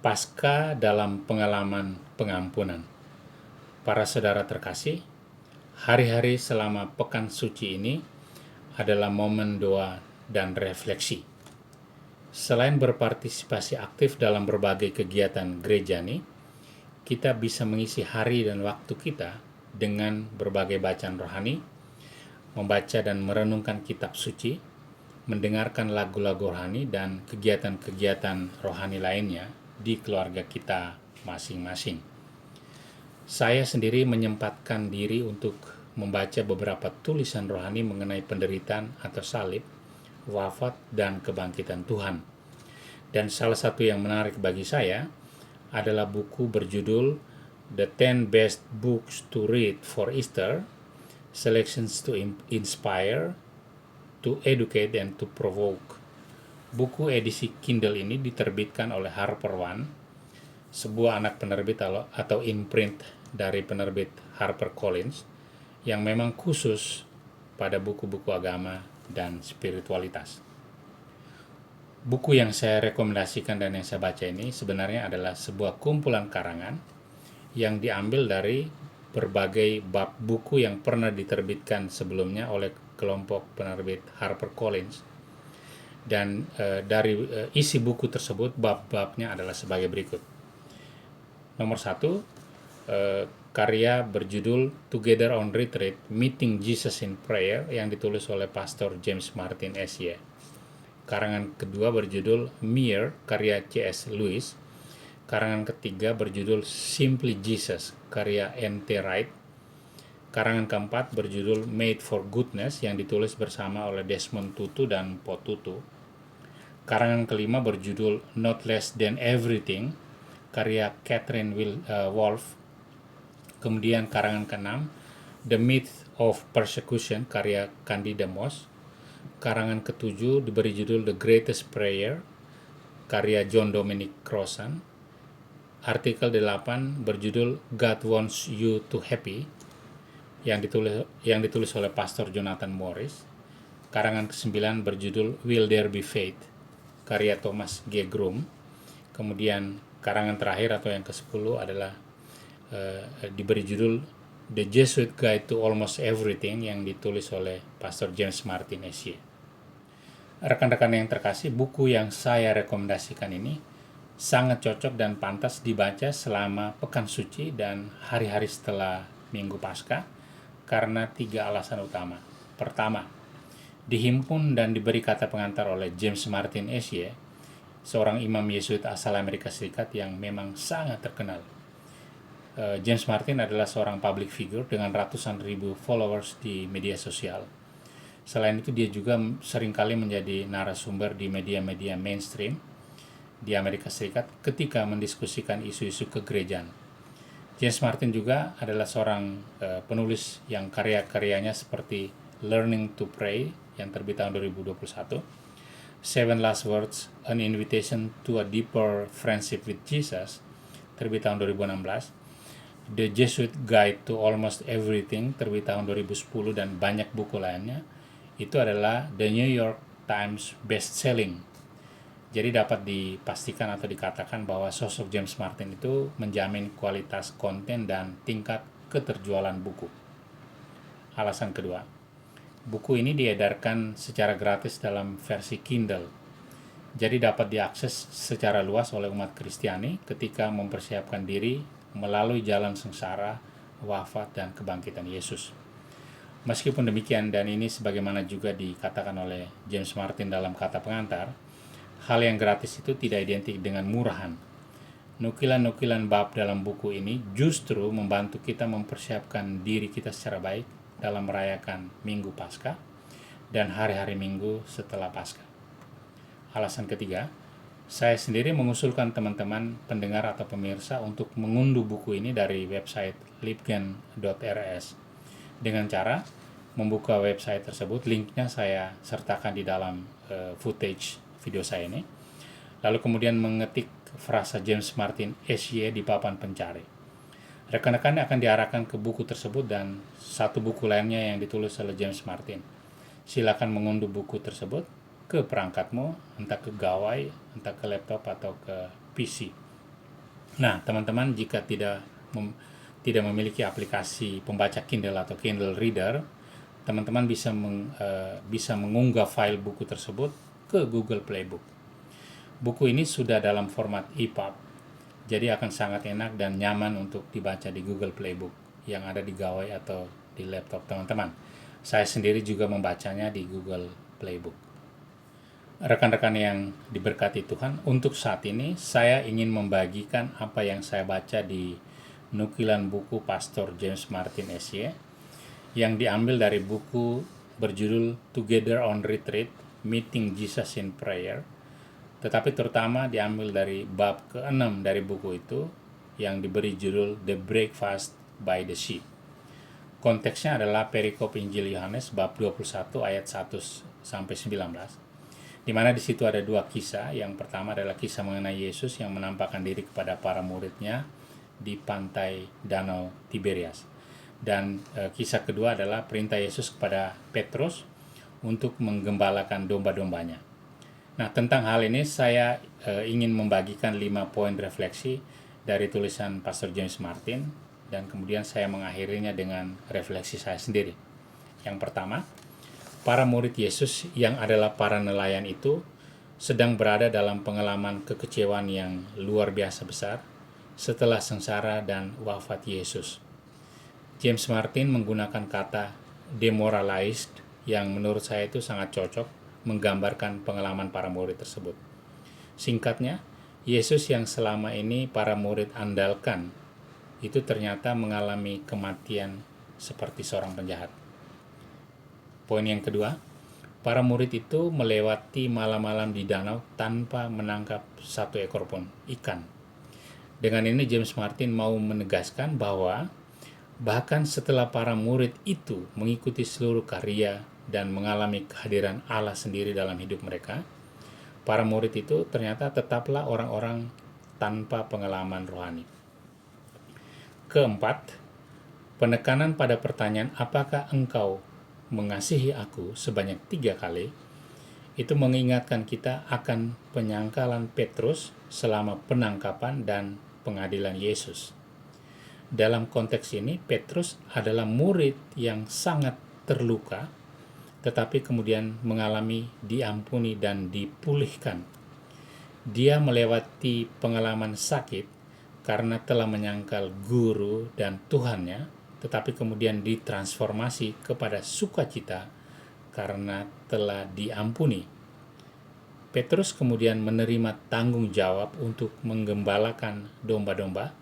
Pasca dalam pengalaman pengampunan. Para saudara terkasih, hari-hari selama pekan suci ini adalah momen doa dan refleksi. Selain berpartisipasi aktif dalam berbagai kegiatan gereja nih, kita bisa mengisi hari dan waktu kita dengan berbagai bacaan rohani, membaca dan merenungkan kitab suci, mendengarkan lagu-lagu rohani dan kegiatan-kegiatan rohani lainnya di keluarga kita masing-masing. Saya sendiri menyempatkan diri untuk membaca beberapa tulisan rohani mengenai penderitaan atau salib, wafat, dan kebangkitan Tuhan. Dan salah satu yang menarik bagi saya adalah buku berjudul The 10 Best Books to Read for Easter, Selections to Inspire, to Educate, and to Provoke. Buku edisi Kindle ini diterbitkan oleh Harper One, sebuah anak penerbit atau imprint dari penerbit HarperCollins yang memang khusus pada buku-buku agama dan spiritualitas. Buku yang saya rekomendasikan dan yang saya baca ini sebenarnya adalah sebuah kumpulan karangan yang diambil dari berbagai bab buku yang pernah diterbitkan sebelumnya oleh kelompok penerbit HarperCollins. Dan dari isi buku tersebut, bab-babnya adalah sebagai berikut. Nomor 1, karya berjudul Together on Retreat, Meeting Jesus in Prayer yang ditulis oleh Pastor James Martin S.Y. Karangan kedua berjudul Mere, karya C.S. Lewis. Karangan ketiga berjudul Simply Jesus, karya N.T. Wright. Karangan keempat berjudul Made for Goodness yang ditulis bersama oleh Desmond Tutu dan Po Tutu. Karangan kelima berjudul Not Less Than Everything, karya Catherine Wolf. Kemudian karangan keenam The Myth of Persecution, karya Candida Moss. Karangan ketujuh diberi judul The Greatest Prayer, karya John Dominic Crossan. Artikel 8 berjudul God Wants You to Happy yang ditulis oleh Pastor Jonathan Morris. Karangan ke-9 berjudul Will There Be Faith, karya Thomas G. Groom. Kemudian karangan terakhir atau yang ke-10 adalah diberi judul The Jesuit Guide to Almost Everything yang ditulis oleh Pastor James Martin S.Y. Rekan-rekan yang terkasih, buku yang saya rekomendasikan ini sangat cocok dan pantas dibaca selama pekan suci dan hari-hari setelah Minggu Paskah karena 3 alasan utama. Pertama, dihimpun dan diberi kata pengantar oleh James Martin S.Y., seorang imam Yesuit asal Amerika Serikat yang memang sangat terkenal. James Martin adalah seorang public figure dengan ratusan ribu followers di media sosial. Selain itu, dia juga seringkali menjadi narasumber di media-media mainstream di Amerika Serikat ketika mendiskusikan isu-isu kegerejaan. James Martin juga adalah seorang penulis yang karya-karyanya seperti Learning to Pray yang terbit tahun 2021, Seven Last Words, An Invitation to a Deeper Friendship with Jesus, terbit tahun 2016, The Jesuit Guide to Almost Everything, terbit tahun 2010, dan banyak buku lainnya. Itu adalah The New York Times Best-Selling. Jadi dapat dipastikan atau dikatakan bahwa sosok James Martin itu menjamin kualitas konten dan tingkat keterjualan buku. Alasan kedua, buku ini diedarkan secara gratis dalam versi Kindle, jadi dapat diakses secara luas oleh umat Kristiani ketika mempersiapkan diri melalui jalan sengsara, wafat, dan kebangkitan Yesus. Meskipun demikian, dan ini sebagaimana juga dikatakan oleh James Martin dalam kata pengantar, hal yang gratis itu tidak identik dengan murahan. Nukilan-nukilan bab dalam buku ini justru membantu kita mempersiapkan diri kita secara baik dalam merayakan Minggu Paskah dan hari-hari Minggu setelah Paskah. Alasan ketiga, saya sendiri mengusulkan teman-teman pendengar atau pemirsa untuk mengunduh buku ini dari website libgen.rs dengan cara membuka website tersebut. Linknya saya sertakan di dalam footage video saya ini. Lalu kemudian mengetik frasa James Martin S.Y. di papan pencari. Rekan-rekan akan diarahkan ke buku tersebut dan satu buku lainnya yang ditulis oleh James Martin. Silakan mengunduh buku tersebut ke perangkatmu, entah ke gawai, entah ke laptop atau ke PC. Nah, teman-teman jika tidak memiliki aplikasi pembaca Kindle atau Kindle Reader, teman-teman bisa mengunggah file buku tersebut ke Google Playbook. Buku ini sudah dalam format EPUB, jadi akan sangat enak dan nyaman untuk dibaca di Google Playbook yang ada di gawai atau di laptop teman-teman. Saya sendiri juga membacanya di Google Playbook. Rekan-rekan yang diberkati Tuhan, untuk saat ini saya ingin membagikan apa yang saya baca di nukilan buku Pastor James Martin SY yang diambil dari buku berjudul Together on Retreat, Meeting Jesus in Prayer, tetapi terutama diambil dari bab ke-6 dari buku itu yang diberi judul The Breakfast by the Sea. Konteksnya adalah perikop Injil Yohanes bab 21 ayat 1 sampai 19. Di mana di situ ada dua kisah. Yang pertama adalah kisah mengenai Yesus yang menampakkan diri kepada para muridnya di pantai Danau Tiberias. Dan kisah kedua adalah perintah Yesus kepada Petrus untuk menggembalakan domba-dombanya. Nah, tentang hal ini saya ingin membagikan 5 poin refleksi dari tulisan Pastor James Martin, dan kemudian saya mengakhirinya dengan refleksi saya sendiri. Yang pertama, para murid Yesus yang adalah para nelayan itu sedang berada dalam pengalaman kekecewaan yang luar biasa besar setelah sengsara dan wafat Yesus. James Martin menggunakan kata demoralized yang menurut saya itu sangat cocok menggambarkan pengalaman para murid tersebut. Singkatnya, Yesus yang selama ini para murid andalkan itu ternyata mengalami kematian seperti seorang penjahat. Poin yang kedua, para murid itu melewati malam-malam di danau tanpa menangkap satu ekor pun ikan. Dengan ini James Martin mau menegaskan bahwa bahkan setelah para murid itu mengikuti seluruh karya dan mengalami kehadiran Allah sendiri dalam hidup mereka, para murid itu ternyata tetaplah orang-orang tanpa pengalaman rohani. Keempat, penekanan pada pertanyaan apakah engkau mengasihi aku sebanyak 3 kali, itu mengingatkan kita akan penyangkalan Petrus selama penangkapan dan pengadilan Yesus. Dalam konteks ini, Petrus adalah murid yang sangat terluka, tetapi kemudian mengalami diampuni dan dipulihkan. Dia melewati pengalaman sakit karena telah menyangkal guru dan Tuhannya, tetapi kemudian ditransformasi kepada sukacita karena telah diampuni. Petrus kemudian menerima tanggung jawab untuk menggembalakan domba-domba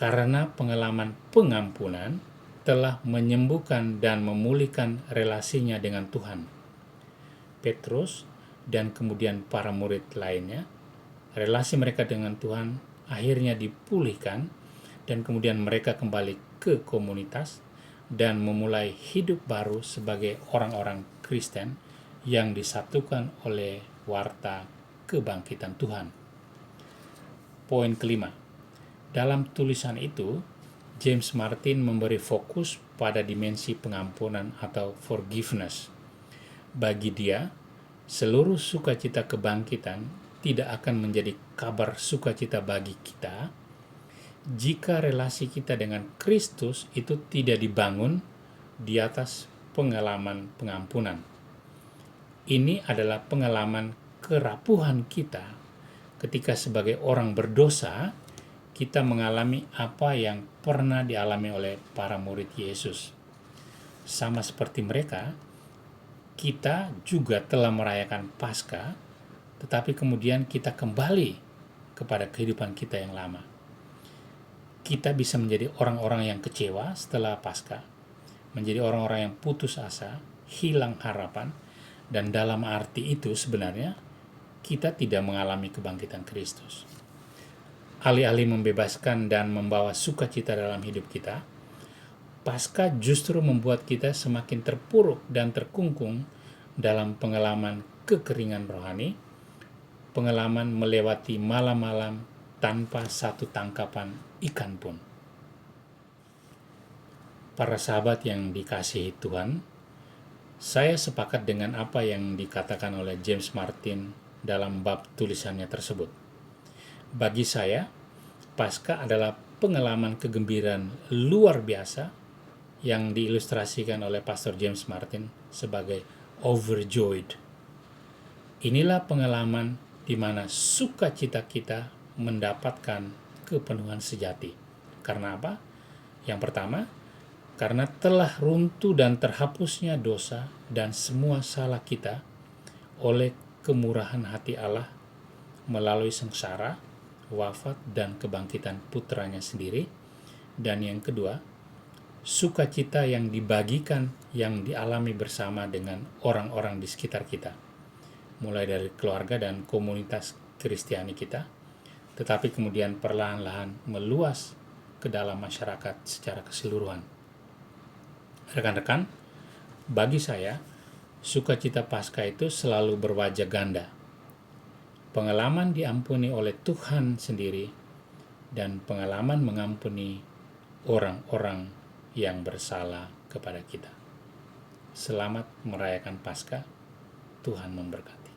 karena pengalaman pengampunan telah menyembuhkan dan memulihkan relasinya dengan Tuhan. Petrus dan kemudian para murid lainnya, relasi mereka dengan Tuhan akhirnya dipulihkan dan kemudian mereka kembali ke komunitas dan memulai hidup baru sebagai orang-orang Kristen yang disatukan oleh warta kebangkitan Tuhan. Poin kelima, dalam tulisan itu James Martin memberi fokus pada dimensi pengampunan atau forgiveness. Bagi dia, seluruh sukacita kebangkitan tidak akan menjadi kabar sukacita bagi kita jika relasi kita dengan Kristus itu tidak dibangun di atas pengalaman pengampunan. Ini adalah pengalaman kerapuhan kita ketika sebagai orang berdosa kita mengalami apa yang pernah dialami oleh para murid Yesus. Sama seperti mereka, kita juga telah merayakan Paskah, tetapi kemudian kita kembali kepada kehidupan kita yang lama. Kita bisa menjadi orang-orang yang kecewa setelah Paskah, menjadi orang-orang yang putus asa, hilang harapan, dan dalam arti itu sebenarnya kita tidak mengalami kebangkitan Kristus. Alih-alih membebaskan dan membawa sukacita dalam hidup kita, Paskah justru membuat kita semakin terpuruk dan terkungkung dalam pengalaman kekeringan rohani, pengalaman melewati malam-malam tanpa satu tangkapan ikan pun. Para sahabat yang dikasihi Tuhan, saya sepakat dengan apa yang dikatakan oleh James Martin dalam bab tulisannya tersebut. Bagi saya, Paskah adalah pengalaman kegembiraan luar biasa yang diilustrasikan oleh Pastor James Martin sebagai overjoyed. Inilah pengalaman di mana sukacita kita mendapatkan kepenuhan sejati. Karena apa? Yang pertama, karena telah runtuh dan terhapusnya dosa dan semua salah kita oleh kemurahan hati Allah melalui sengsara, wafat, dan kebangkitan putranya sendiri. Dan yang kedua, sukacita yang dibagikan, yang dialami bersama dengan orang-orang di sekitar kita, mulai dari keluarga dan komunitas Kristiani kita, tetapi kemudian perlahan-lahan meluas ke dalam masyarakat secara keseluruhan. Rekan-rekan, bagi saya, sukacita Paskah itu selalu berwajah ganda. Pengalaman diampuni oleh Tuhan sendiri dan pengalaman mengampuni orang-orang yang bersalah kepada kita. Selamat merayakan Paskah. Tuhan memberkati.